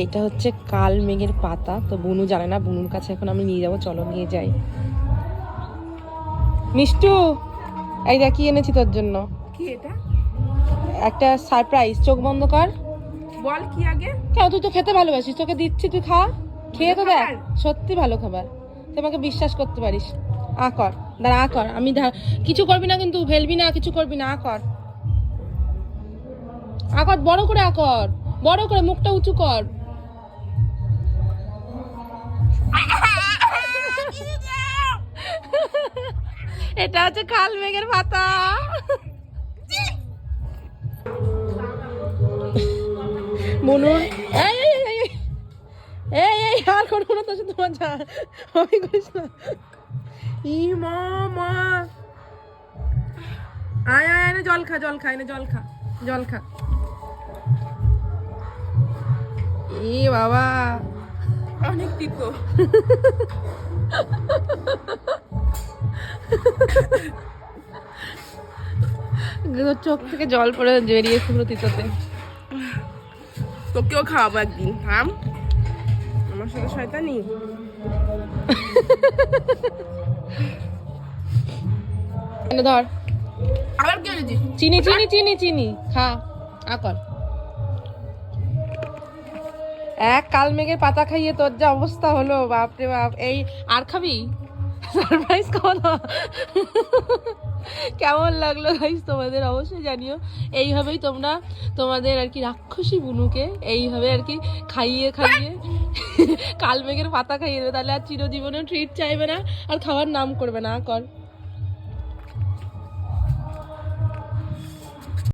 এটা হচ্ছে কাল মেঘের পাতা। তো বুনু জানে না, বুনুর কাছে এখন আমি নিয়ে যাবো, চলো নিয়ে যাই। মিষ্টু, এই দেখ কি এনেছি তোর জন্য। কি এটা? একটা সারপ্রাইজ। চোখ বন্ধ কর। বল কি আগে? কেন, তুই তো খেতে ভালোবাসিস, তোকে দিচ্ছি, তুই খা। খেয়ে তো দেখ, সত্যি ভালো খাবার। তুই আমাকে বিশ্বাস করতে পারিস। আ কর, দাঁড়া, আ কর। আমি কিছু করবি না কিন্তু, ফেলবি না, কিছু করবি না। আ কর, আ কর, বড় করে আ কর, বড় করে মুখটা উঁচু কর। এটা হচ্ছে কাল মেঘের পাতা। বুনুর এই এই এই এই এই আর করবো না তোর সাথে মজা, আমি করিস না। ই মা মা, আয় আয়, এনে জল খা, জল খা, এনে জল খা, জল খা। ই বাবা, অনেক তিতো। চোখ থেকে জল পড়ে বেরিয়েছে পুরো তিতোতে। তোকেও খাওয়াবো একদিন, থাম। আমার সাথে শয়তানি। এনে ধর, আবার কি এনেছিস? চিনি চিনি চিনি চিনি, খা, আ কর। এক কাল মেঘের পাতা খাইয়ে তোর যা অবস্থা হলো, বাপরে বাপ। এই আর খাবি? সারপ্রাইজ খাওয়া। কেমন লাগলো গাইস তোমাদের অবশ্যই জানিও। এইভাবেই তোমরা তোমাদের আর কি রাক্ষসী বুনুকে এইভাবে আর কি খাইয়ে খাইয়ে কাল মেঘের পাতা খাইয়ে দেবে, তাহলে আর চিরজীবনে ট্রিট চাইবে না, আর খাওয়ার নাম করবে না। কর।